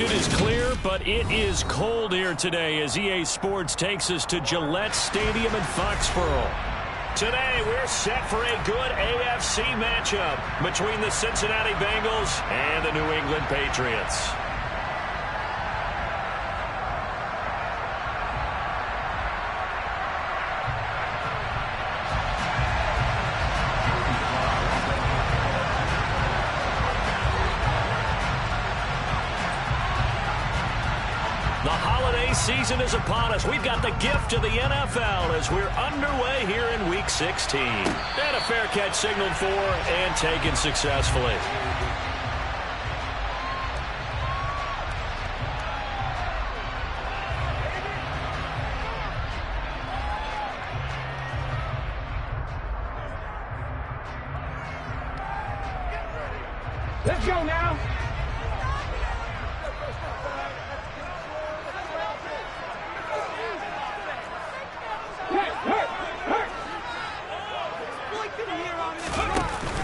It is clear, but it is cold here today as EA Sports takes us to Gillette Stadium in Foxborough. Today, we're set for a good AFC matchup between the Cincinnati Bengals and the New England Patriots. The holiday season is upon us. We've got the gift of the NFL as we're underway here in Week 16. And a fair catch signaled for and taken successfully. Let's go now.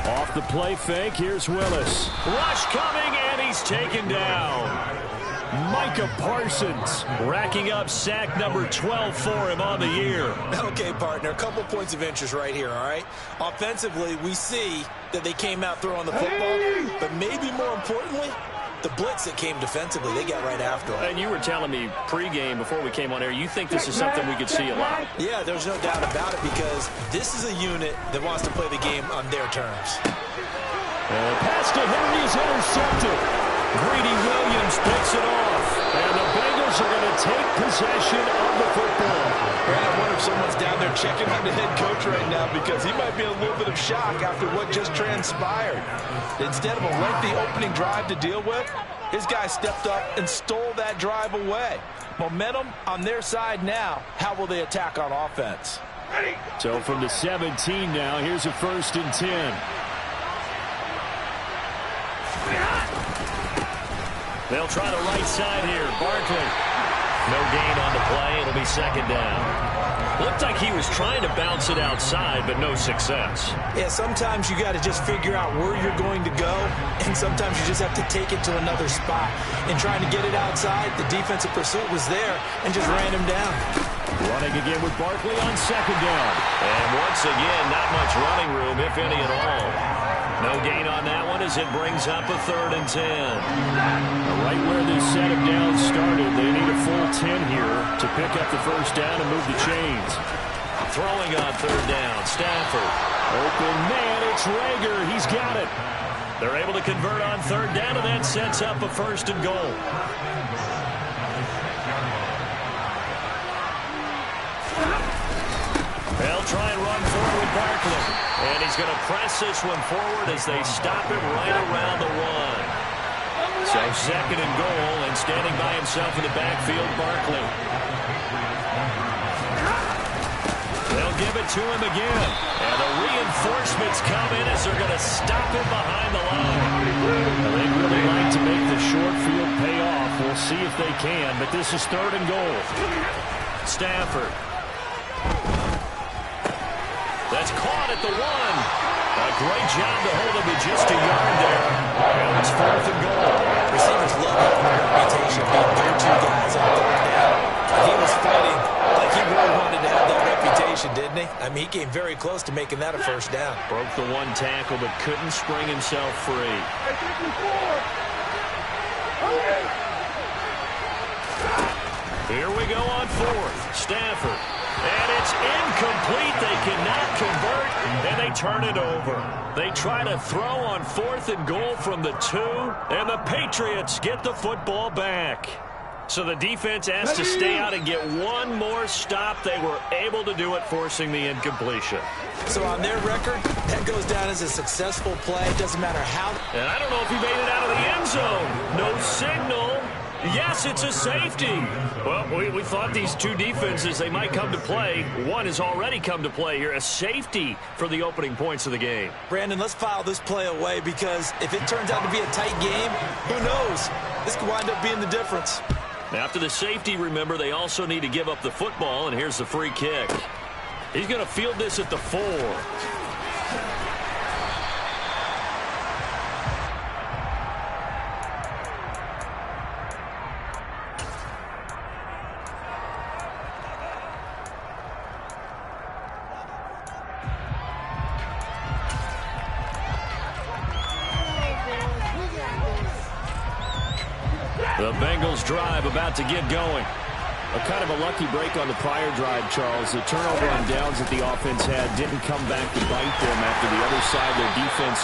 Off the play fake, here's Willis. Rush coming, and he's taken down. Micah Parsons racking up sack number 12 for him on the year. Okay, partner, a couple points of interest right here, all right? Offensively, we see that they came out throwing the football, but maybe more importantly, the blitz that came defensively, they got right after him. And you were telling me pregame before we came on air, you think this is something we could see a lot. Yeah, there's no doubt about it because this is a unit that wants to play the game on their terms. Pass to Henry is intercepted. Greedy Williams picks it off. And the Bengals are going to take possession of the football. I wonder if someone's down there checking on the head coach right now because he might be in a little bit of shock after what just transpired. Instead of a lengthy opening drive to deal with, his guy stepped up and stole that drive away. Momentum on their side now. How will they attack on offense? So from the 17 now, here's a 1st and 10. They'll try the right side here. Barkley. No gain on the play. It'll be 2nd down. Looked like he was trying to bounce it outside, but no success. Yeah, sometimes you got to just figure out where you're going to go, and sometimes you just have to take it to another spot. In trying to get it outside, the defensive pursuit was there and just ran him down. Running again with Barkley on 2nd down. And once again, not much running room, if any at all. No gain on that one as it brings up a 3rd and 10. Right where this set of downs started, they need a full 10 here to pick up the 1st down and move the chains. Throwing on 3rd down, Stafford. Open man, it's Rager. He's got it. They're able to convert on 3rd down, and that sets up a 1st and goal. They'll try and run forward with Barkley. And he's going to press this one forward as they stop him right around the 1. So 2nd and goal, and standing by himself in the backfield, Barkley. They'll give it to him again. And the reinforcements come in as they're going to stop him behind the line. They'd really like to make the short field pay off. We'll see if they can, but this is 3rd and goal. Stafford. That's caught at the 1. A great job to hold him to just a yard there. And it's 4th and goal. Receivers love having a reputation of being go-to guys on 3rd down. He was fighting like he really wanted to have that reputation, didn't he? I mean, he came very close to making that a 1st down. Broke the 1 tackle, but couldn't spring himself free. Here we go on 4th. Stafford. And it's incomplete. They cannot convert, and they turn it over. They try to throw on 4th and goal from the 2, and the Patriots get the football back. So the defense has to stay out and get one more stop. They were able to do it, forcing the incompletion. So on their record, that goes down as a successful play. It doesn't matter how. And I don't know if he made it out of the end zone. No signal. Yes, it's a safety. Well, we thought these two defenses, they might come to play. One has already come to play here, a safety for the opening points of the game. Brandon, let's file this play away because if it turns out to be a tight game, who knows? This could wind up being the difference. After the safety, remember, they also need to give up the football, and here's the free kick. He's going to field this at the 4. The Bengals drive about to get going. A kind of a lucky break on the prior drive, Charles. The turnover on downs that the offense had didn't come back to bite them after the other side. Their defense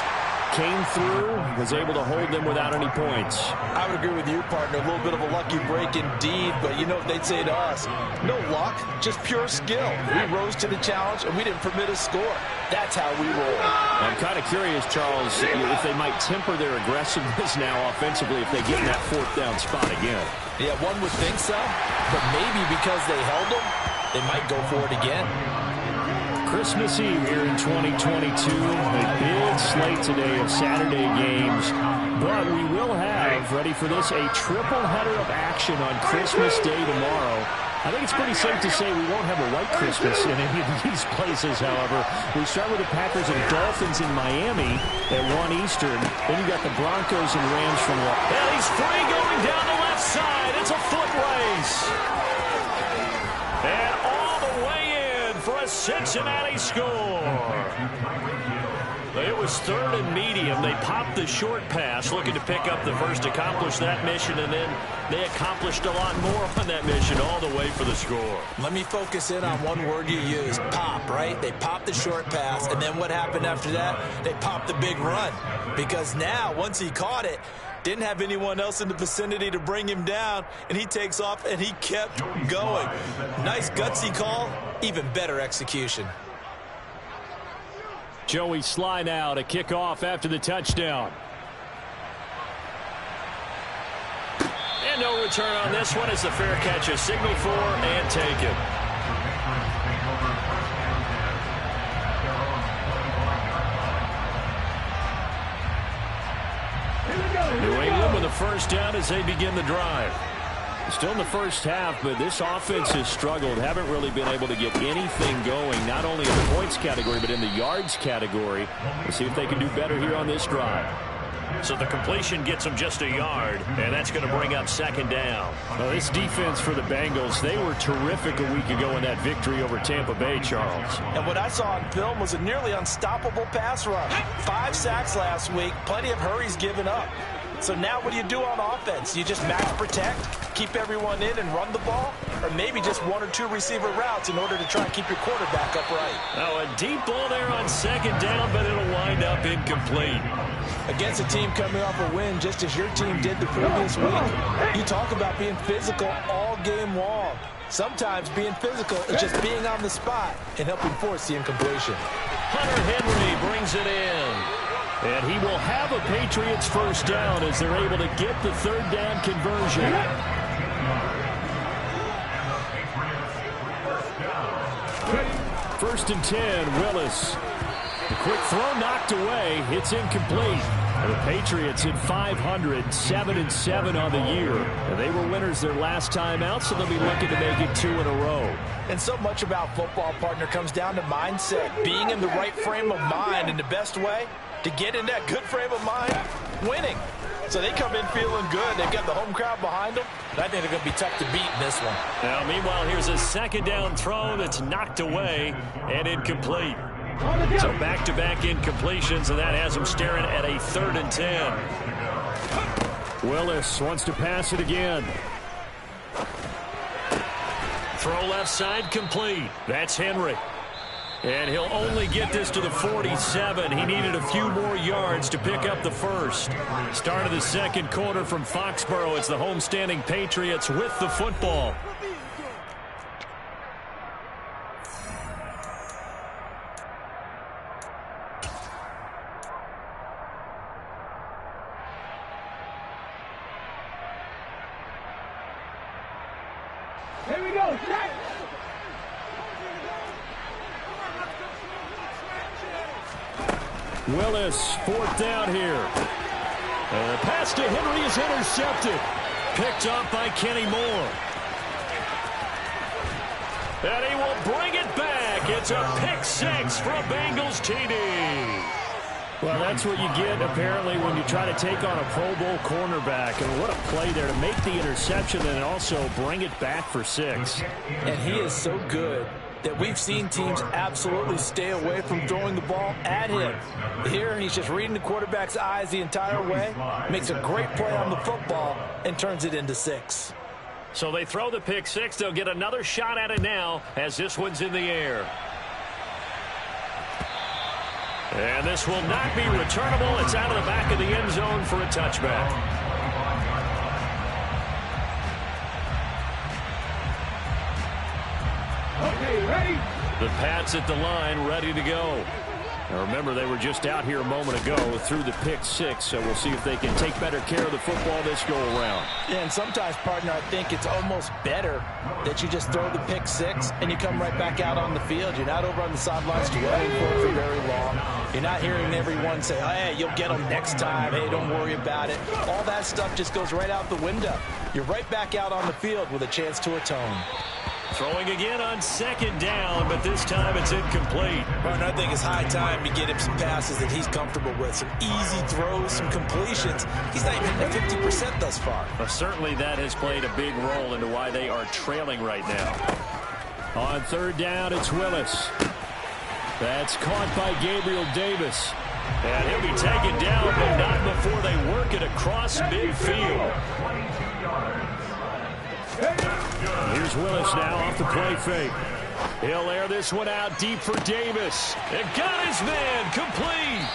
came through, was able to hold them without any points. I would agree with you, partner. A little bit of a lucky break indeed, but you know what they'd say to us? No luck, just pure skill. We rose to the challenge, and we didn't permit a score. That's how we roll. I'm kind of curious, Charles, if they might temper their aggressiveness now offensively if they get in that fourth down spot again. Yeah, one would think so, but maybe because they held them, they might go for it again. Christmas Eve here in 2022. A big slate today of Saturday games. But we will have, ready for this, a triple header of action on Christmas Day tomorrow. I think it's pretty safe to say we won't have a white Christmas in any of these places, however. We start with the Packers and Dolphins in Miami at 1 Eastern. Then you got the Broncos and Rams from and he's free going down the left side. It's a foot race. And all the way in for a Cincinnati score. It was 3rd and medium. They popped the short pass, looking to pick up the first, accomplish that mission, and then they accomplished a lot more on that mission all the way for the score. Let me focus in on one word you used, pop, right? They popped the short pass, and then what happened after that? They popped the big run. Because now, once he caught it, didn't have anyone else in the vicinity to bring him down, and he takes off, and he kept going. Nice gutsy call, even better execution. Joey Sly now to kick off after the touchdown. And no return on this one as the fair catch is signaled for and taken. New England with a first down as they begin the drive. Still in the first half, but this offense has struggled. Haven't really been able to get anything going, not only in the points category, but in the yards category. We'll see if they can do better here on this drive. So the completion gets them just a yard, and that's going to bring up 2nd down. Well, this defense for the Bengals, they were terrific a week ago in that victory over Tampa Bay, Charles. And what I saw on film was a nearly unstoppable pass rush. 5 sacks last week, plenty of hurries given up. So now what do you do on offense? You just max protect, keep everyone in and run the ball, or maybe just 1 or 2 receiver routes in order to try and keep your quarterback upright. Oh, a deep ball there on 2nd down, but it'll wind up incomplete. Against a team coming off a win just as your team did the previous week, you talk about being physical all game long. Sometimes being physical is just being on the spot and helping force the incompletion. Hunter Henry brings it in. And he will have a Patriots first down as they're able to get the 3rd down conversion. 1st and 10, Willis. The quick throw knocked away. It's incomplete. And the Patriots in 500, 7-7 on the year. And they were winners their last time out, so they'll be looking to make it 2 in a row. And so much about football, partner, comes down to mindset. Being in the right frame of mind, and the best way to get in that good frame of mind, winning. So they come in feeling good. They've got the home crowd behind them. And I think they're going to be tough to beat in this one. Now, meanwhile, here's a 2nd down throw that's knocked away and incomplete. So back-to-back incompletions, and that has them staring at a 3rd and 10. Willis wants to pass it again. Throw left side complete. That's Henry. And he'll only get this to the 47. He needed a few more yards to pick up the first. Start of the 2nd quarter from Foxborough. It's the homestanding Patriots with the football. Here we go. Willis, 4th down here. And the pass to Henry is intercepted. Picked up by Kenny Moore. And he will bring it back. It's a pick 6 for a Bengals TD. Well, that's what you get, apparently, when you try to take on a Pro Bowl cornerback. And what a play there to make the interception and also bring it back for 6. And he is so good that we've seen teams absolutely stay away from throwing the ball at him. Here, he's just reading the quarterback's eyes the entire way, makes a great play on the football, and turns it into 6. So they throw the pick six. They'll get another shot at it now as this one's in the air. And this will not be returnable. It's out of the back of the end zone for a touchback. Okay, ready? The Pats at the line, ready to go. Now remember, they were just out here a moment ago through the pick six, so we'll see if they can take better care of the football this go-around. Yeah, and sometimes, partner, I think it's almost better that you just throw the pick six and you come right back out on the field. You're not over on the sidelines dwelling for very long. You're not hearing everyone say, oh, hey, you'll get them next time. Hey, don't worry about it. All that stuff just goes right out the window. You're right back out on the field with a chance to atone. Throwing again on second down, but this time it's incomplete. Partner, I think it's high time to get him some passes that he's comfortable with. Some easy throws, some completions. He's not even hitting 50% thus far. Well, certainly that has played a big role into why they are trailing right now. On third down, it's Willis. That's caught by Gabriel Davis. And he'll be taken down, but not before they work it across midfield. Here's Willis now off the play fake. He'll air this one out deep for Davis. It got his man complete.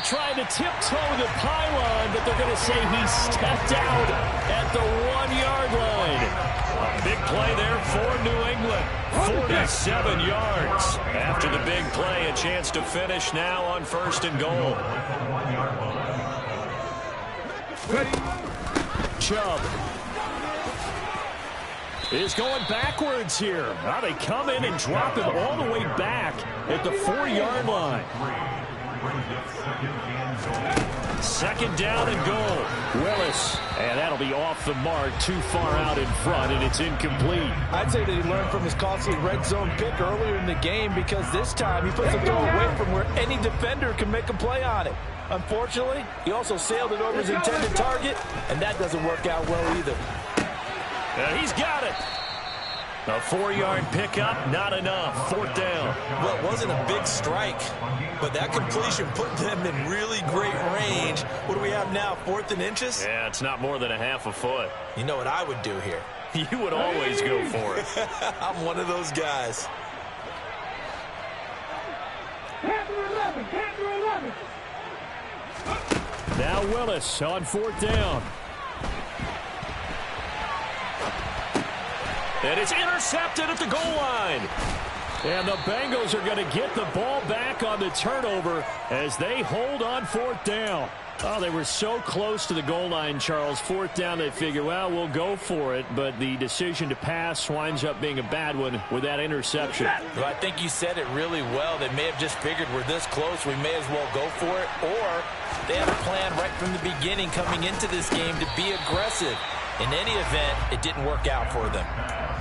Trying to tiptoe the pylon, but they're going to say he stepped out at the 1-yard line. A big play there for New England. 47 yards. After the big play, a chance to finish now on first and goal. Chubb is going backwards here. Now they come in and drop him all the way back at the 4-yard line. Second down and goal. Willis. And that'll be off the mark, too far out in front, and it's incomplete. I'd say that he learned from his costly red zone pick earlier in the game, because this time he puts the throw away from where any defender can make a play on it. Unfortunately, he also sailed it over his intended target, and that doesn't work out well either. He's got it. A 4-yard pickup, not enough. Fourth down. Well, it wasn't a big strike, but that completion put them in really great range. What do we have now, 4th and inches? Yeah, it's not more than a half a foot. You know what I would do here? You would always go for it. I'm one of those guys. Panther 11, Panther 11. Now Willis on 4th down. And it's intercepted at the goal line. And the Bengals are going to get the ball back on the turnover as they hold on 4th down. Oh, they were so close to the goal line, Charles. 4th down, they figure, well, we'll go for it. But the decision to pass winds up being a bad one with that interception. Well, I think you said it really well. They may have just figured we're this close, we may as well go for it. Or they had a plan right from the beginning coming into this game to be aggressive. In any event, it didn't work out for them.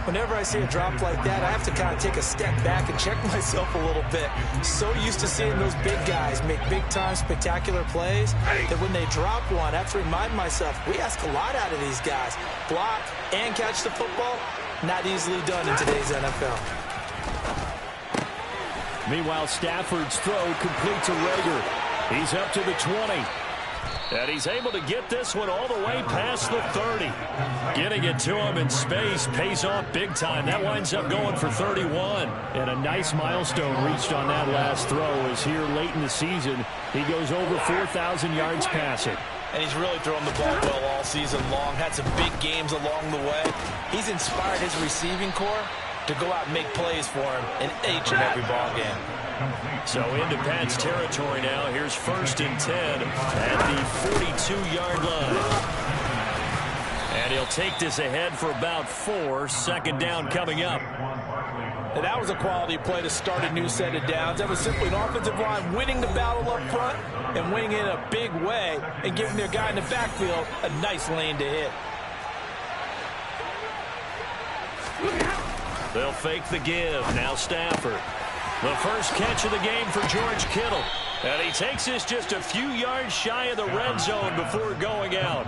Whenever I see a drop like that, I have to kind of take a step back and check myself a little bit. So used to seeing those big guys make big-time spectacular plays that when they drop one, I have to remind myself, we ask a lot out of these guys. Block and catch the football, not easily done in today's NFL. Meanwhile, Stafford's throw complete to Rager. He's up to the 20. And he's able to get this one all the way past the 30. Getting it to him in space pays off big time. That winds up going for 31. And a nice milestone reached on that last throw as here late in the season, he goes over 4,000 yards passing. And he's really thrown the ball well all season long. Had some big games along the way. He's inspired his receiving corps to go out and make plays for him in each and every ball game. So into Pats territory now. Here's 1st and 10 at the 42-yard line. And he'll take this ahead for about 4. Second down coming up. And that was a quality play to start a new set of downs. That was simply an offensive line winning the battle up front and winning it in a big way and giving their guy in the backfield a nice lane to hit. They'll fake the give. Now Stafford. The first catch of the game for George Kittle. And he takes this just a few yards shy of the red zone before going out.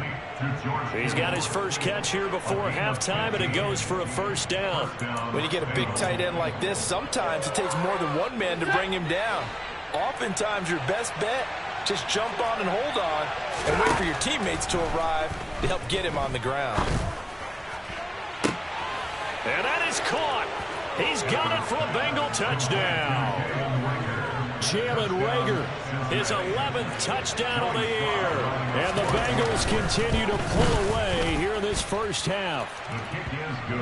He's got his first catch here before halftime, and it goes for a first down. When you get a big tight end like this, sometimes it takes more than one man to bring him down. Oftentimes, your best bet, just jump on and hold on and wait for your teammates to arrive to help get him on the ground. And that is caught. He's got it for a Bengal touchdown. Jalen Reagor, his 11th touchdown of the year. And the Bengals continue to pull away here in this first half.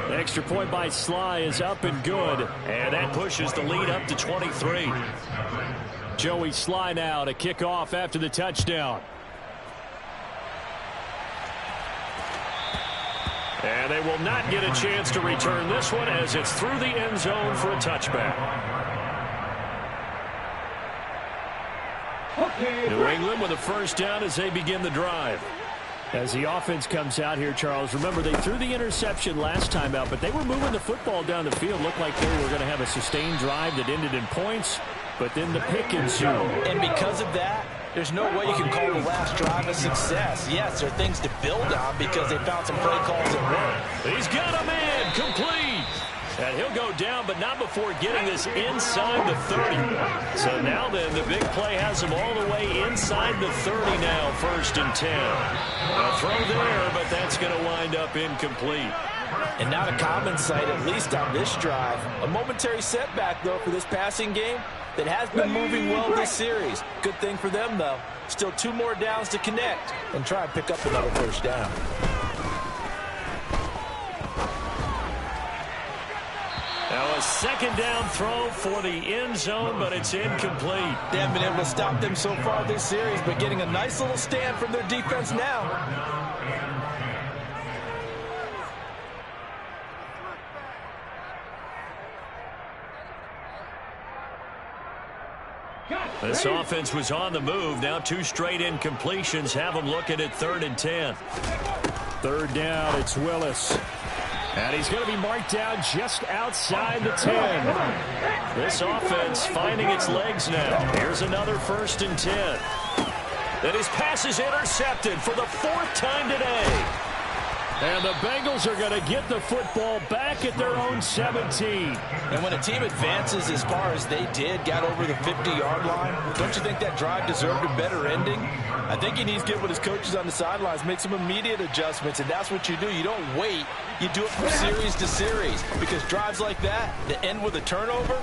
The extra point by Sly is up and good. And that pushes the lead up to 23. Joey Sly now to kick off after the touchdown. And they will not get a chance to return this one as it's through the end zone for a touchback. New England with a first down as they begin the drive. As the offense comes out here, Charles, remember they threw the interception last time out, but they were moving the football down the field. Looked like they were going to have a sustained drive that ended in points, but then the pick ensued. And because of that, there's no way you can call the last drive a success. Yes, there are things to build on because they found some play calls that work. He's got a man complete. And he'll go down, but not before getting this inside the 30. So now then, the big play has him all the way inside the 30 now, 1st and 10. A throw there, but that's going to wind up incomplete. And not a common sight, at least on this drive. A momentary setback, though, for this passing game that has been moving well this series. Good thing for them, though. Still 2 more downs to connect and try and pick up another first down. Now a second down throw for the end zone, but it's incomplete. They haven't been able to stop them so far this series, but getting a nice little stand from their defense now. This offense was on the move. Now 2 straight incompletions have them looking at 3rd and 10. 3rd down, it's Willis. And he's going to be marked down just outside the 10. This offense finding its legs now. Here's another 1st and 10. And his pass is intercepted for the 4th time today. And the Bengals are going to get the football back at their own 17. And when a team advances as far as they did, got over the 50-yard line, don't you think that drive deserved a better ending? I think he needs to get with his coaches on the sidelines, make some immediate adjustments, and that's what you do. You don't wait. You do it from series to series, because drives like that end with a turnover,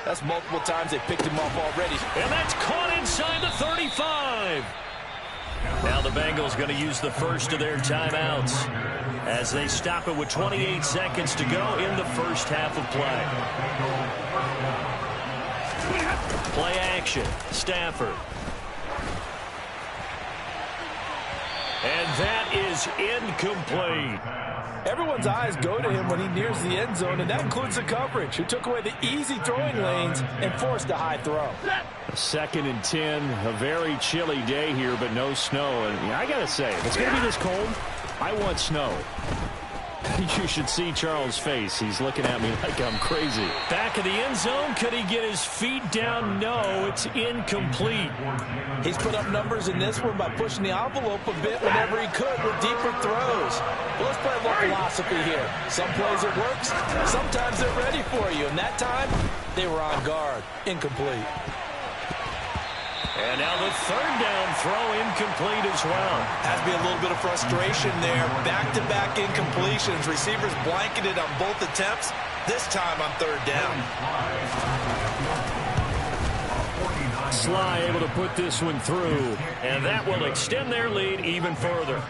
that's multiple times they picked him off already. And that's caught inside the 35. Now the Bengals going to use the first of their timeouts as they stop it with 28 seconds to go in the first half of play. Play action. Stafford. And that is incomplete. Everyone's eyes go to him when he nears the end zone, and that includes the coverage, who took away the easy throwing lanes and forced a high throw. 2nd and 10, a very chilly day here, but no snow. And I got to say, if it's going to be this cold, I want snow. You should see Charles' face. He's looking at me like I'm crazy. Back of the end zone. Could he get his feet down? No, it's incomplete. He's put up numbers in this one by pushing the envelope a bit whenever he could with deeper throws. Well, let's play a little philosophy here. Some plays it works. Sometimes they're ready for you. And that time, they were on guard. Incomplete. And now the 3rd down throw incomplete as well. Has to be a little bit of frustration there. Back-to-back incompletions. Receivers blanketed on both attempts. This time on 3rd down. Sly able to put this one through. And that will extend their lead even further.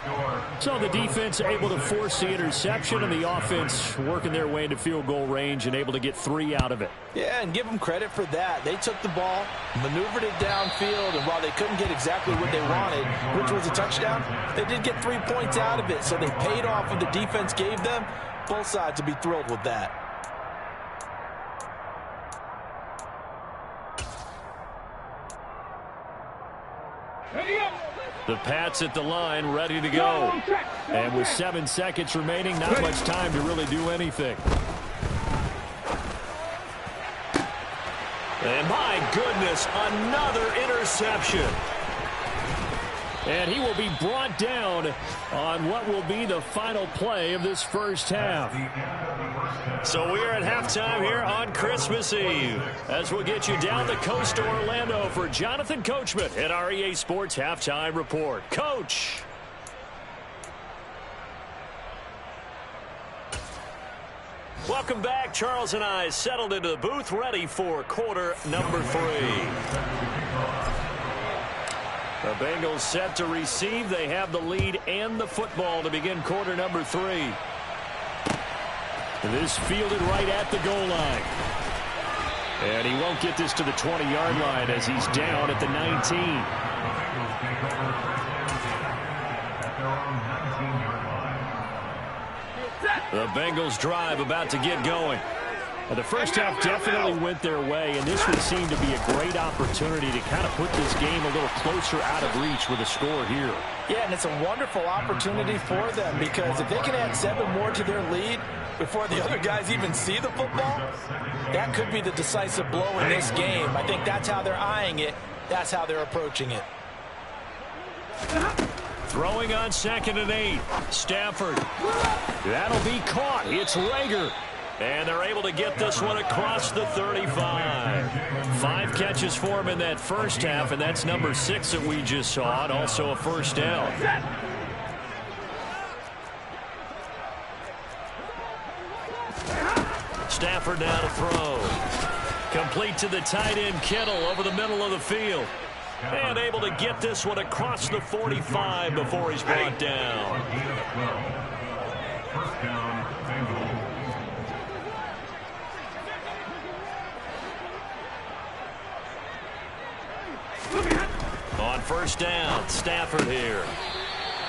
So the defense able to force the interception, and the offense working their way into field goal range and able to get 3 out of it. Yeah, and give them credit for that. They took the ball, maneuvered it downfield, and while they couldn't get exactly what they wanted, which was a touchdown, they did get 3 points out of it, so they paid off what the defense gave them. Both sides will be thrilled with that. The Pats at the line, ready to go. And with 7 seconds remaining, not much time to really do anything. And my goodness, another interception. And he will be brought down on what will be the final play of this first half. So we're at halftime here on Christmas Eve as we'll get you down the coast to Orlando for Jonathan Coachman at our EA Sports Halftime Report. Coach. Welcome back. Charles and I settled into the booth, ready for quarter number 3. The Bengals set to receive. They have the lead and the football to begin quarter number 3. This fielded right at the goal line. And he won't get this to the 20-yard line as he's down at the 19. The Bengals drive about to get going. The first half definitely went their way, and this would seem to be a great opportunity to kind of put this game a little closer out of reach with a score here. Yeah, and it's a wonderful opportunity for them because if they can add 7 more to their lead before the other guys even see the football, that could be the decisive blow in this game. I think that's how they're eyeing it. That's how they're approaching it. Throwing on 2nd and 8. Stafford. That'll be caught. It's Rager. And they're able to get this one across the 35. 5 catches for him in that first half, and that's number 6 that we just saw, and also a first down. Stafford now to throw. Complete to the tight end, Kittle, over the middle of the field. And able to get this one across the 45 before he's brought down. On first down, Stafford here.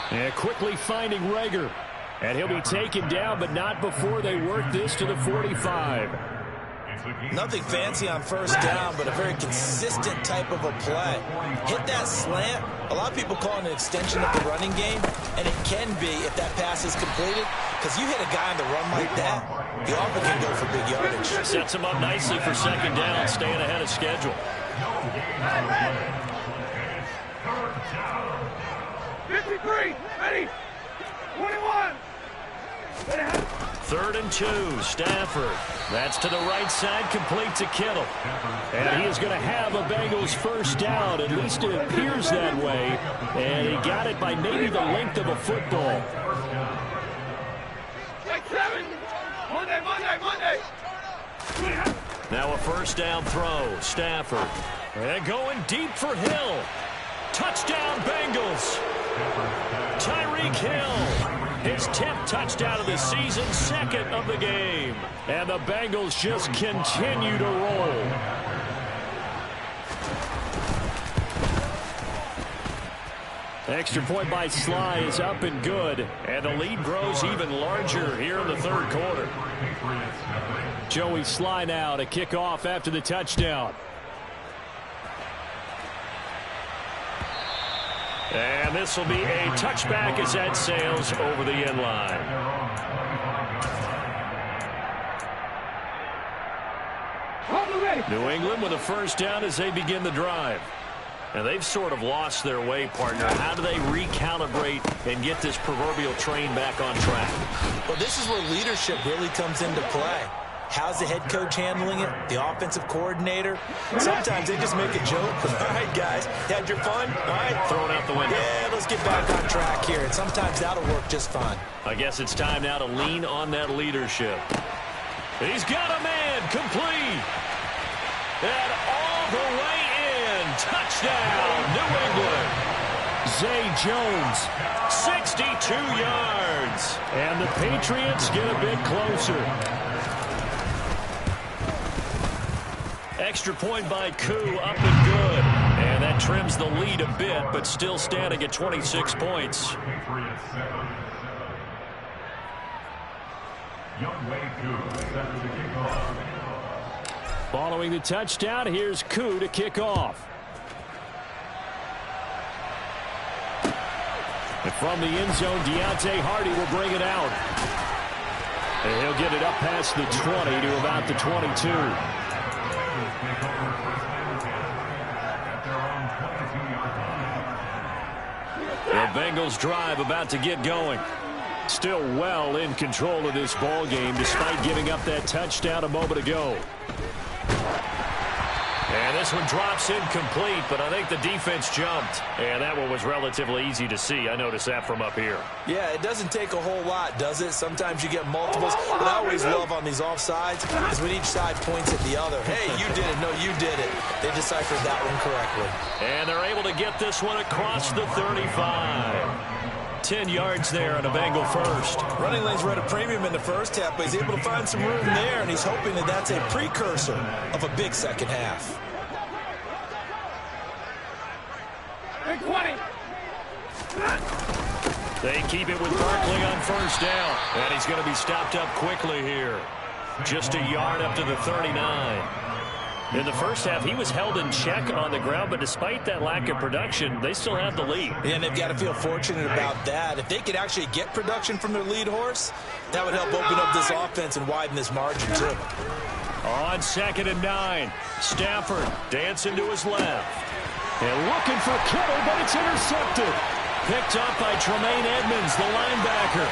And quickly finding Rager. And he'll be taken down, but not before they work this to the 45. Nothing fancy on first down, but a very consistent type of a play. Hit that slant. A lot of people call it an extension of the running game, and it can be if that pass is completed, because you hit a guy on the run like that, he often can go for big yardage. Sets him up nicely for second down, staying ahead of schedule. 53, ready, 21. 3rd and 2, Stafford. That's to the right side, complete to Kittle. And he is going to have a Bengals first down. At least it appears that way. And he got it by maybe the length of a football. Like 7. Monday. Now a first down throw, Stafford. And going deep for Hill. Touchdown, Bengals. Tyreek Hill. His 10th touchdown of the season, 2nd of the game. And the Bengals just continue to roll. Extra point by Sly is up and good. And the lead grows even larger here in the 3rd quarter. Joey Sly now to kick off after the touchdown. And this will be a touchback as that sails over the end line. New England with a first down as they begin the drive. And they've sort of lost their way, partner. How do they recalibrate and get this proverbial train back on track? Well, this is where leadership really comes into play. How's the head coach handling it? The offensive coordinator? Sometimes they just make a joke. All right, guys, had your fun? All right. Throw it out the window. Yeah, let's get back on track here. And sometimes that'll work just fine. I guess it's time now to lean on that leadership. He's got a man complete. And all the way in. Touchdown, New England. Zay Jones, 62 yards. And the Patriots get a bit closer. Extra point by Koo, up and good. And that trims the lead a bit, but still standing at 26 points. Following the touchdown, here's Koo to kick off. And from the end zone, Deontay Hardy will bring it out. And he'll get it up past the 20 to about the 22. The Bengals drive about to get going. Still well in control of this ball game despite giving up that touchdown a moment ago. And this one drops incomplete, but I think the defense jumped. And that one was relatively easy to see. I noticed that from up here. Yeah, it doesn't take a whole lot, does it? Sometimes you get multiples. But I always love on these offsides is when each side points at the other. Hey, you did it. No, you did it. They deciphered that one correctly. And they're able to get this one across the 35. 10 yards there on a Bengal first. Running lanes were at a premium in the first half, but he's able to find some room there, and he's hoping that that's a precursor of a big second half. Big 20. They keep it with Barkley on first down, and he's going to be stopped up quickly here. Just a yard up to the 39. In the first half, he was held in check on the ground, but despite that lack of production, they still have the lead. Yeah, and they've got to feel fortunate about that. If they could actually get production from their lead horse, that would help open up this offense and widen this margin, too. On 2nd and 9, Stafford dancing to his left. And looking for Kittle, but it's intercepted. Picked up by Tremaine Edmonds, the linebacker.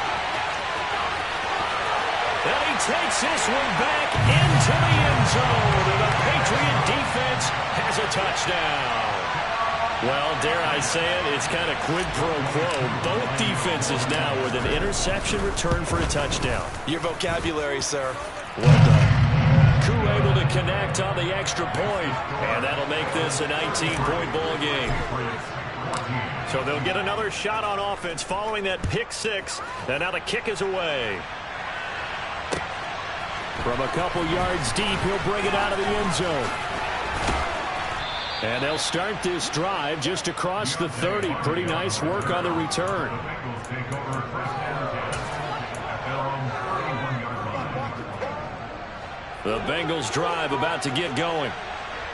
And he takes this one back into the end zone. And the Patriot defense has a touchdown. Well, dare I say it, it's kind of quid pro quo. Both defenses now with an interception return for a touchdown. Your vocabulary, sir. Well done. Koo able to connect on the extra point. And that'll make this a 19-point ball game. So they'll get another shot on offense following that pick six. And now the kick is away. From a couple yards deep, he'll bring it out of the end zone. And they'll start this drive just across the 30. Pretty nice work on the return. The Bengals drive about to get going.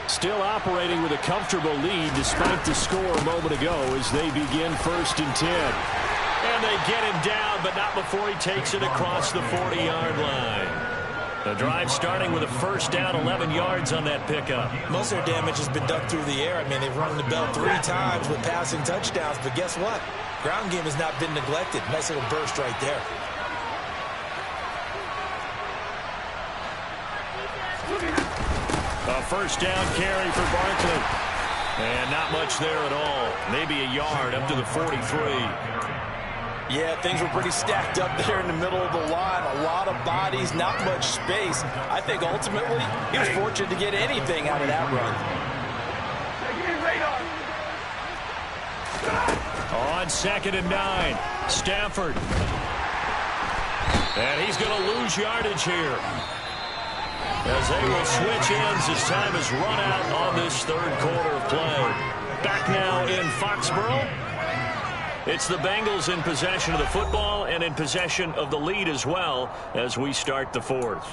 Still operating with a comfortable lead despite the score a moment ago as they begin 1st and 10. And they get him down, but not before he takes it across the 40-yard line. The drive starting with a first down, 11 yards on that pickup. Most of their damage has been done through the air. I mean, they've rung the bell 3 times with passing touchdowns, but guess what? Ground game has not been neglected. Nice little burst right there. A first down carry for Barkley. And not much there at all. Maybe a yard up to the 43. Yeah, things were pretty stacked up there in the middle of the line. A lot of bodies, not much space. I think ultimately he was fortunate to get anything out of that run. On 2nd and 9, Stafford. And he's going to lose yardage here. As they will switch ends as time has run out on this 3rd quarter of play. Back now in Foxborough. It's the Bengals in possession of the football and in possession of the lead as well as we start the 4th.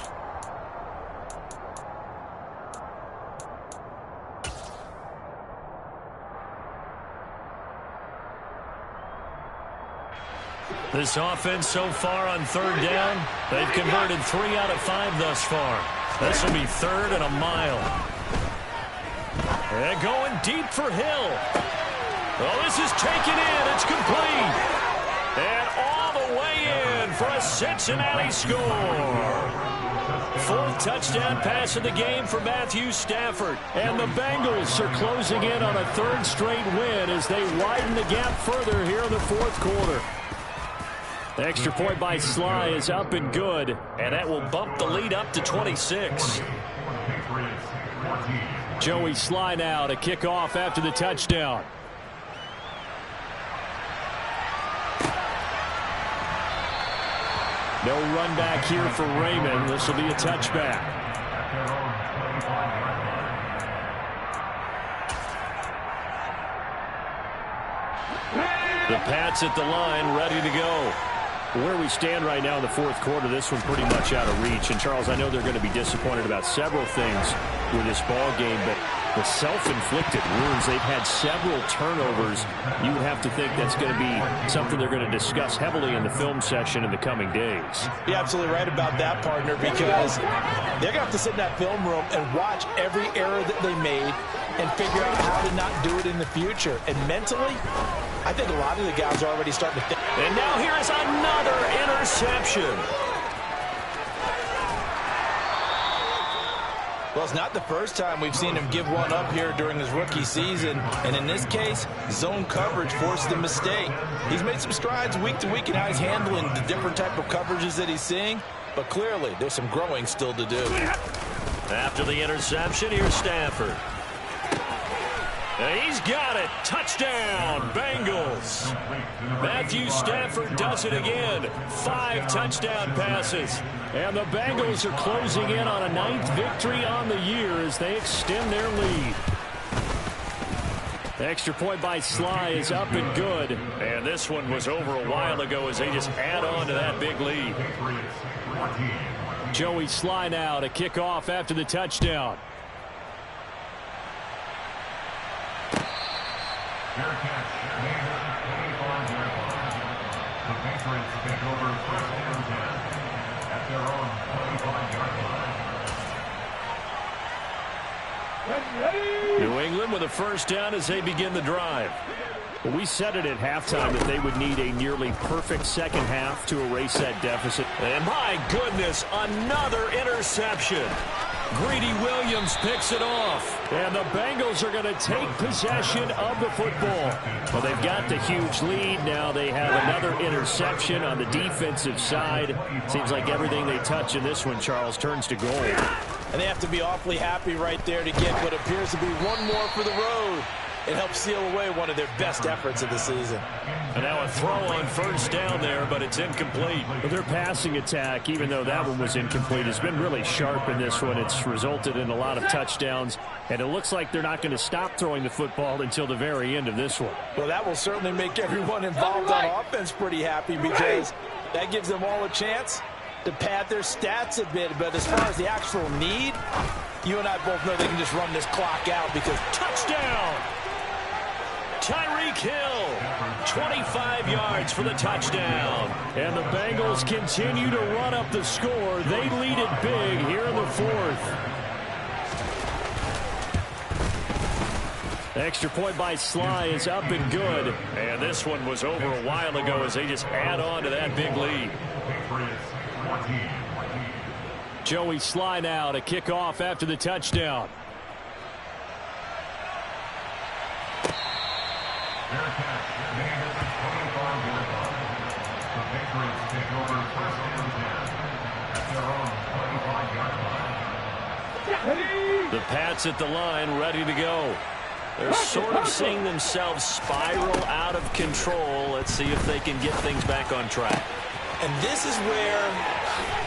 This offense so far on 3rd down, they've converted 3 out of 5 thus far. This will be 3rd and a mile. And going deep for Hill. Oh, this is taken in. It's complete. And all the way in for a Cincinnati score. 4th touchdown pass of the game for Matthew Stafford. And the Bengals are closing in on a 3rd straight win as they widen the gap further here in the 4th quarter. The extra point by Sly is up and good. And that will bump the lead up to 26. Joey Sly now to kick off after the touchdown. No run back here for Raymond. This will be a touchback. The Pats at the line, ready to go. Where we stand right now in the 4th quarter, this one pretty much out of reach. And, Charles, I know they're going to be disappointed about several things with this ball game, but the self-inflicted wounds, they've had several turnovers. You would have to think that's going to be something they're going to discuss heavily in the film session in the coming days. You're absolutely right about that, partner, because they're going to have to sit in that film room and watch every error that they made and figure out how to not do it in the future. And mentally, I think a lot of the guys are already starting to think. And now here is another interception. Well, it's not the first time we've seen him give one up here during his rookie season. And in this case, zone coverage forced the mistake. He's made some strides week to week in how he's handling the different type of coverages that he's seeing. But clearly, there's some growing still to do. After the interception, here's Stafford. And he's got it. Touchdown, Bengals. Matthew Stafford does it again. 5 touchdown passes. And the Bengals are closing in on a 9th victory on the year as they extend their lead. The extra point by Sly is up and good. And this one was over a while ago as they just add on to that big lead. Joey Sly now to kick off after the touchdown. Fair catch. The Patriots take over first and 10 at their own 25-yard line. New England with a first down as they begin the drive. Well, we said it at halftime that they would need a nearly perfect second half to erase that deficit. And my goodness, another interception. Greedy Williams picks it off. And the Bengals are going to take possession of the football. Well, they've got the huge lead. Now they have another interception on the defensive side. Seems like everything they touch in this one, Charles, turns to gold. And they have to be awfully happy right there to get what appears to be one more for the road. It helps seal away one of their best efforts of the season. And now a throw on first down there, but it's incomplete. But their passing attack, even though that one was incomplete, has been really sharp in this one. It's resulted in a lot of touchdowns, and it looks like they're not going to stop throwing the football until the very end of this one. Well, that will certainly make everyone involved on offense pretty happy because that gives them all a chance to pad their stats a bit. But as far as the actual need, you and I both know they can just run this clock out because touchdown! Tyreek Hill, 25 yards for the touchdown. And the Bengals continue to run up the score. They lead it big here in the 4th. The extra point by Sly is up and good. And this one was over a while ago as they just add on to that big lead. Joey Sly now to kick off after the touchdown. Fair catch. Made at the 25-yard line. The Patriots take over first and 10 at their own 25-yard line. The Pats at the line, ready to go. They're sort of seeing themselves spiral out of control. Let's see if they can get things back on track. And this is where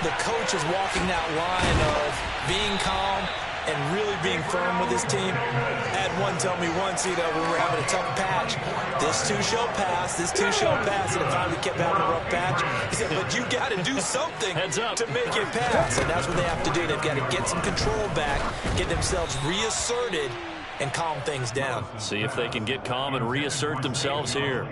the coach is walking that line of being calm and really being firm with his team. I had one tell me once, when we were having a tough patch, this too shall pass, this too shall pass, and it finally kept having a rough patch. He said, but you got to do something to make it pass, and that's what they have to do. They've got to get some control back, get themselves reasserted, and calm things down. See if they can get calm and reassert themselves here.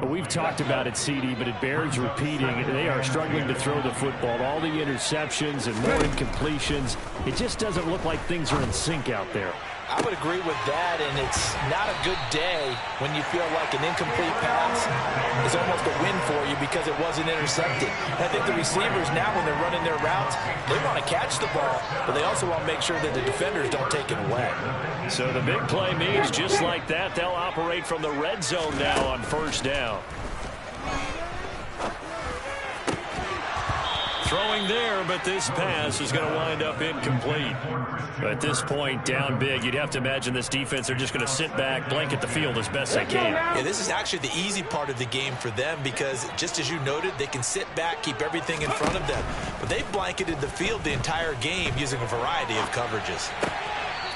Well, we've talked about it, CD, but it bears repeating. They are struggling to throw the football. All the interceptions and more incompletions. It just doesn't look like things are in sync out there. I would agree with that, and it's not a good day when you feel like an incomplete pass is almost a win for you because it wasn't intercepted. And I think the receivers now, when they're running their routes, they want to catch the ball, but they also want to make sure that the defenders don't take it away. So the big play means just like that, they'll operate from the red zone now on first down. Throwing there, but this pass is going to wind up incomplete. At this point, down big, you'd have to imagine this defense, they're just going to sit back, blanket the field as best they can. Yeah, this is actually the easy part of the game for them because, just as you noted, they can sit back, keep everything in front of them. But they've blanketed the field the entire game using a variety of coverages.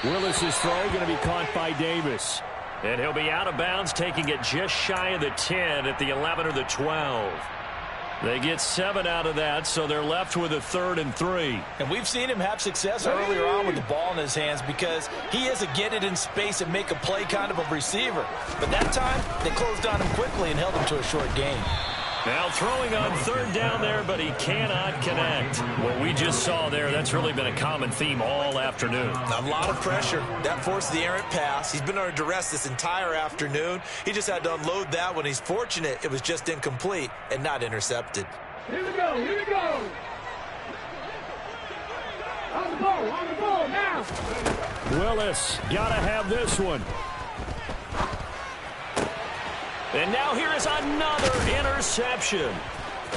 Willis's throw going to be caught by Davis. And he'll be out of bounds, taking it just shy of the 10 at the 11 or the 12. They get 7 out of that, so they're left with a 3rd and 3. And we've seen him have success earlier on with the ball in his hands because he is a get it in space and make a play kind of a receiver. But that time, they closed on him quickly and held him to a short gain. Now throwing on 3rd down there, but he cannot connect. What we just saw there, that's really been a common theme all afternoon. A lot of pressure. That forced the errant pass. He's been under duress this entire afternoon. He just had to unload that one. He's fortunate it was just incomplete and not intercepted. Here we go, here we go. On the ball, now. Willis, gotta have this one. And now here is another interception.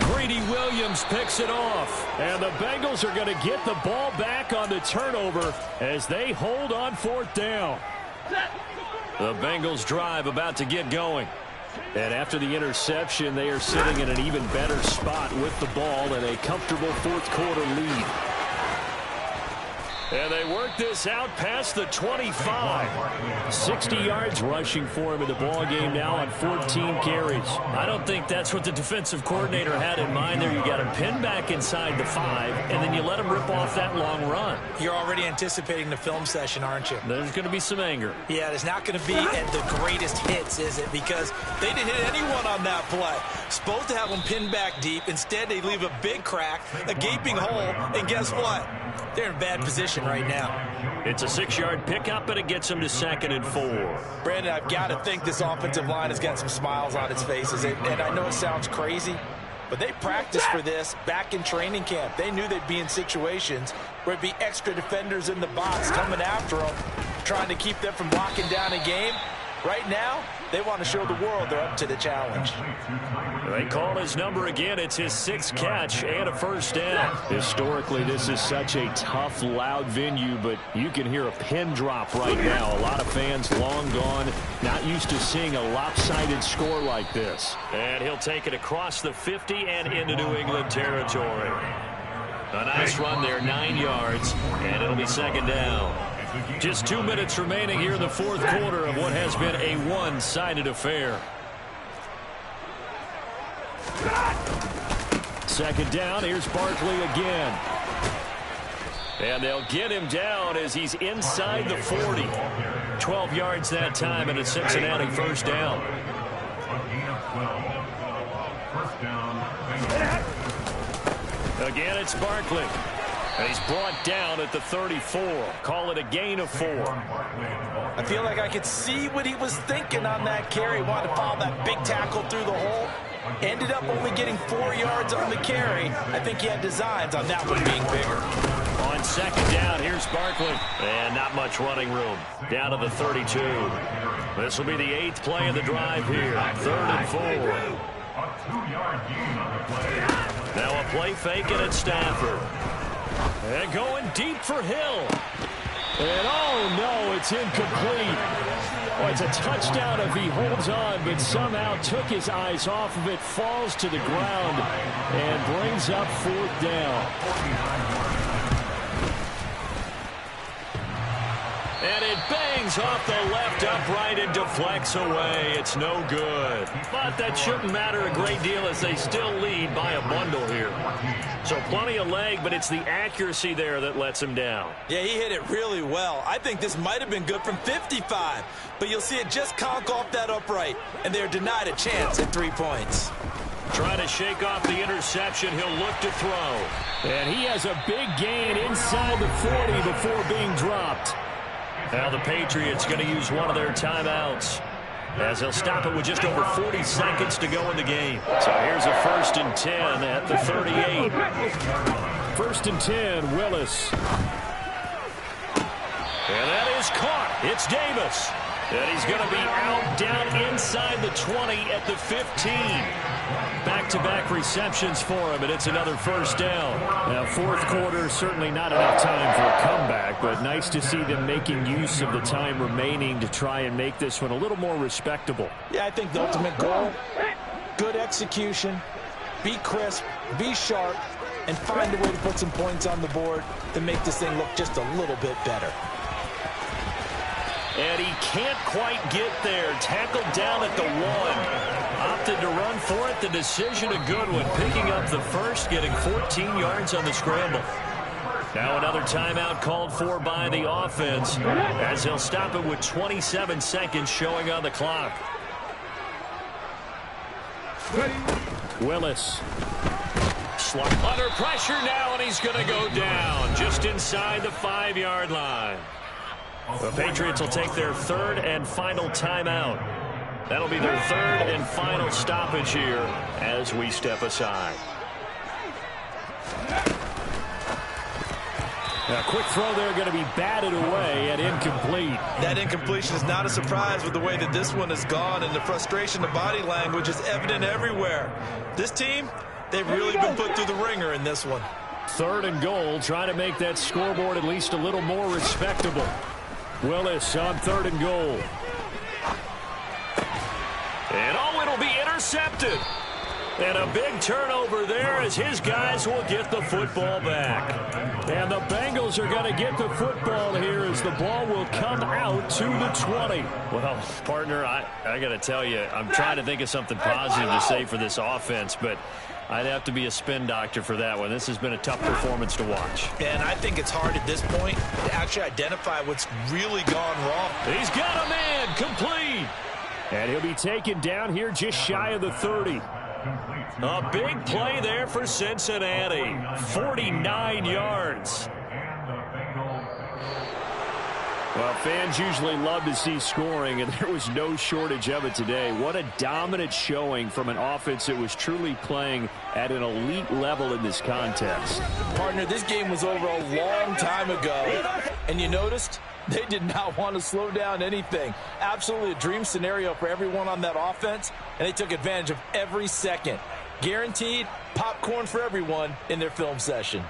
Greedy Williams picks it off. And the Bengals are going to get the ball back on the turnover as they hold on 4th down. The Bengals drive about to get going. And after the interception, they are sitting in an even better spot with the ball in a comfortable 4th quarter lead. And they work this out past the 25. 60 yards rushing for him in the ball game now on 14 carries. I don't think that's what the defensive coordinator had in mind there. You got him pinned back inside the 5, and then you let him rip off that long run. You're already anticipating the film session, aren't you? There's going to be some anger. Yeah, there's not going to be at the greatest hits, is it? Because they didn't hit anyone on that play. Supposed to have them pinned back deep. Instead, they leave a big crack, a gaping hole, and guess what? They're in bad position right now. It's a 6-yard pickup, and it gets them to 2nd and 4. Brandon, I've got to think this offensive line has got some smiles on its faces. And I know it sounds crazy, but they practiced for this back in training camp. They knew they'd be in situations where it'd be extra defenders in the box coming after them, trying to keep them from locking down a game. Right now, they want to show the world they're up to the challenge. They call his number again. It's his 6th catch and a 1st down. Historically, this is such a tough, loud venue, but you can hear a pin drop right now. A lot of fans long gone, not used to seeing a lopsided score like this. And he'll take it across the 50 and into New England territory. A nice run there, 9 yards, and it'll be 2nd down. Just 2 minutes remaining here in the 4th quarter of what has been a one-sided affair. 2nd down, here's Barkley again. And they'll get him down as he's inside the 40. 12 yards that time, and a Cincinnati 1st down. Again, it's Barkley. And he's brought down at the 34. Call it a gain of 4. I feel like I could see what he was thinking on that carry. Wanted to follow that big tackle through the hole. Ended up only getting 4 yards on the carry. I think he had designs on that one being bigger. On 2nd down, here's Barkley. And not much running room. Down to the 32. This will be the 8th play of the drive here. 3rd and 4. Now a play fake, and it's Stafford. And going deep for Hill. And oh no, it's incomplete. Oh, it's a touchdown if he holds on, but somehow took his eyes off of it, falls to the ground, and brings up 4th down. And it bangs off the left upright and deflects away. It's no good. But that shouldn't matter a great deal as they still lead by a bundle here. So plenty of leg, but it's the accuracy there that lets him down. Yeah, he hit it really well. I think this might have been good from 55. But you'll see it just conk off that upright, and they're denied a chance at 3 points. Trying to shake off the interception. He'll look to throw. And he has a big gain inside the 40 before being dropped. Now the Patriots going to use one of their timeouts as they'll stop it with just over 40 seconds to go in the game. So here's a 1st and 10 at the 38. 1st and 10, Willis. And that is caught. It's Davis. And he's going to be out down inside the 20 at the 15. Back-to-back receptions for him, and it's another 1st down. Now, 4th quarter, certainly not enough time for a comeback, but nice to see them making use of the time remaining to try and make this one a little more respectable. Yeah, I think the ultimate goal, good execution, be crisp, be sharp, and find a way to put some points on the board to make this thing look just a little bit better. And he can't quite get there. Tackled down at the 1. Opted to run for it. The decision a good one. Picking up the 1st, getting 14 yards on the scramble. Now another timeout called for by the offense as he'll stop it with 27 seconds showing on the clock. Willis. Under pressure now, and he's going to go down just inside the 5-yard line. The Patriots will take their 3rd and final timeout. That'll be their 3rd and final stoppage here as we step aside. A quick throw there going to be batted away and incomplete. That incompletion is not a surprise with the way that this one has gone, and the frustration, the body language is evident everywhere. This team, they've really been put through the ringer in this one. 3rd and goal, trying to make that scoreboard at least a little more respectable. Willis on 3rd and goal. And it'll be intercepted. And a big turnover there as his guys will get the football back. And the Bengals are going to get the football here as the ball will come out to the 20. Well, partner, I got to tell you, I'm trying to think of something positive to say for this offense, but I'd have to be a spin doctor for that one. This has been a tough performance to watch. And I think it's hard at this point to actually identify what's really gone wrong. He's got a man complete. And he'll be taken down here just shy of the 30. A big play there for Cincinnati. 49 yards. Well, fans usually love to see scoring, and there was no shortage of it today. What a dominant showing from an offense that was truly playing at an elite level in this contest. Partner, this game was over a long time ago, and you noticed they did not want to slow down anything. Absolutely a dream scenario for everyone on that offense, and they took advantage of every second. Guaranteed popcorn for everyone in their film session.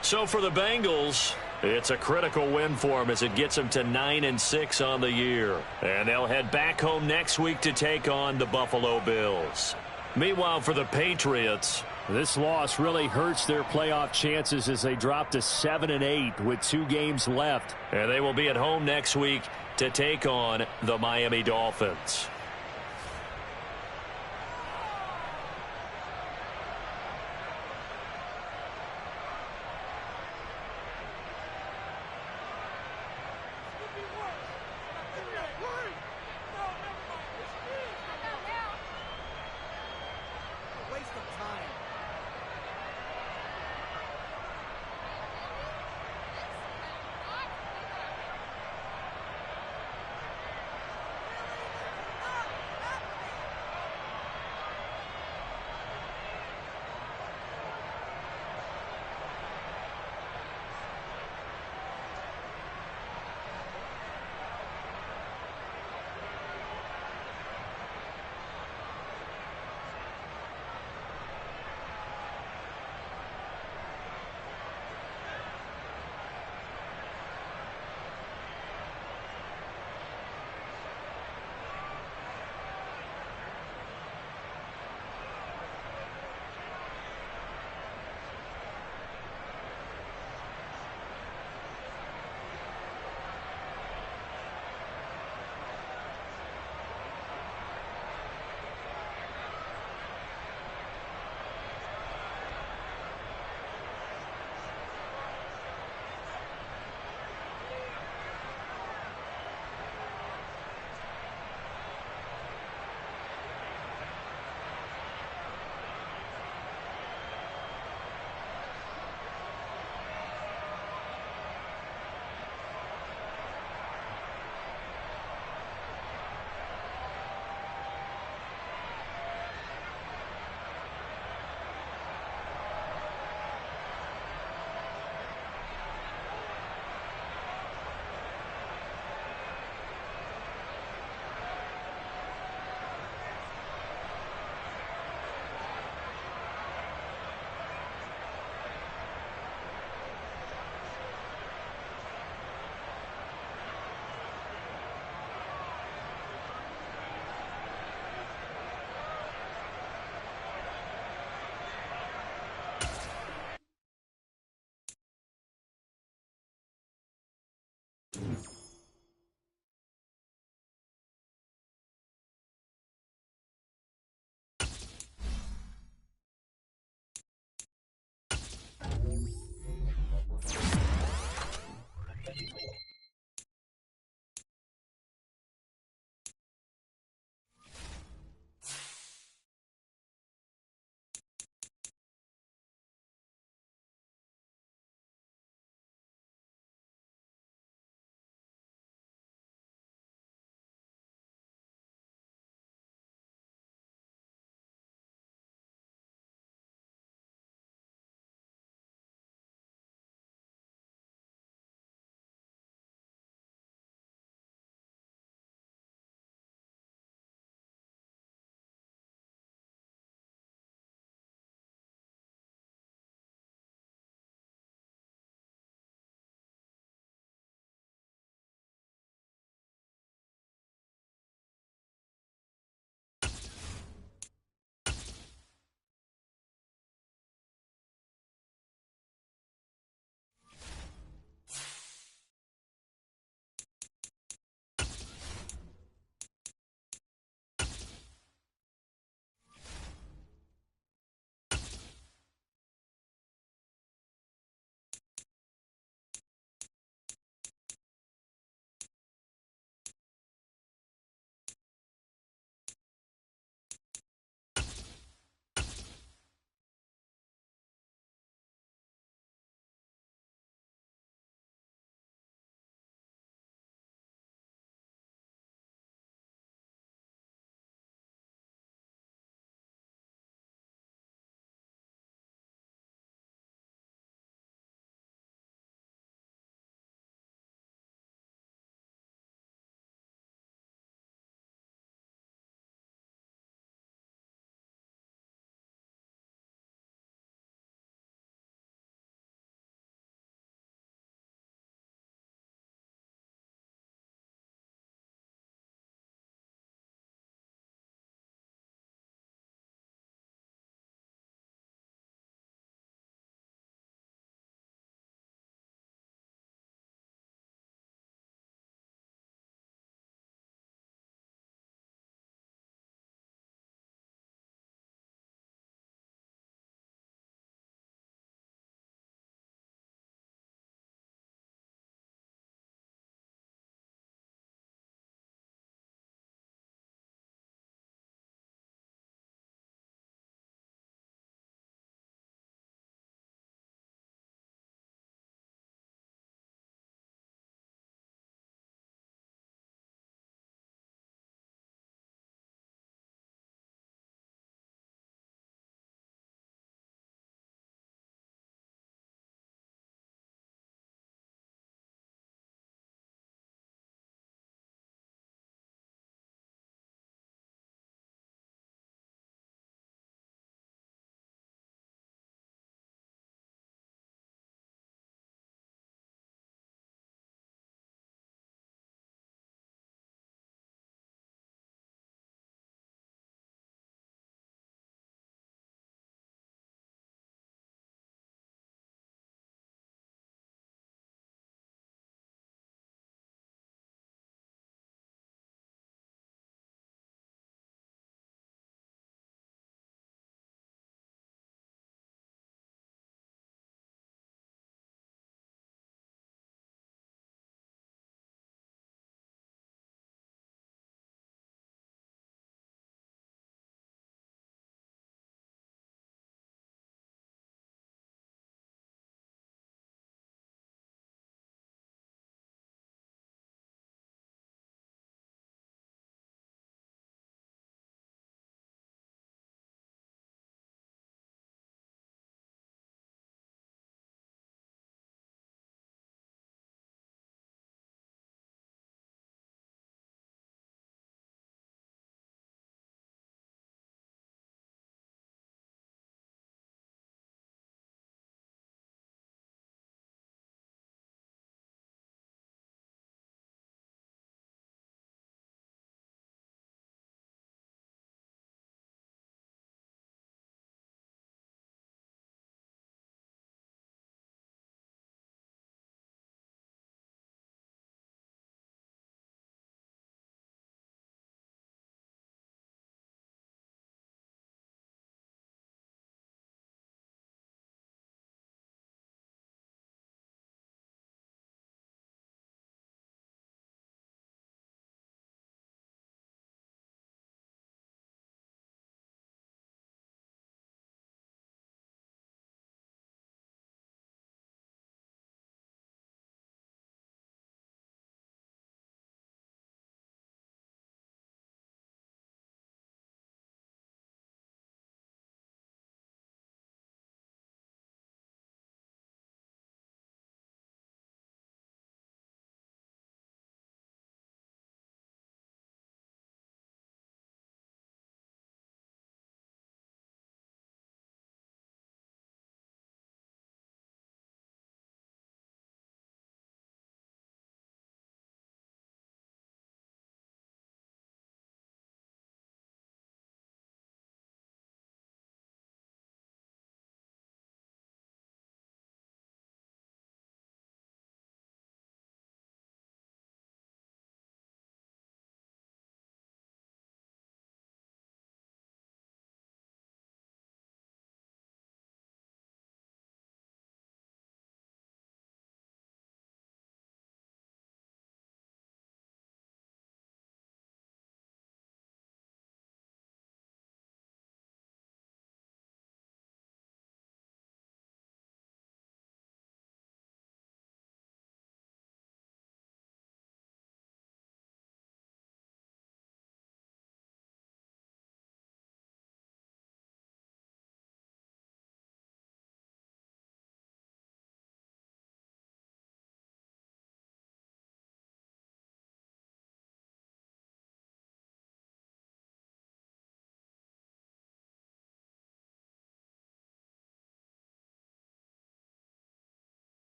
So for the Bengals, it's a critical win for them as it gets them to 9-6 on the year. And they'll head back home next week to take on the Buffalo Bills. Meanwhile, for the Patriots, this loss really hurts their playoff chances as they drop to 7-8 with 2 games left. And they will be at home next week to take on the Miami Dolphins.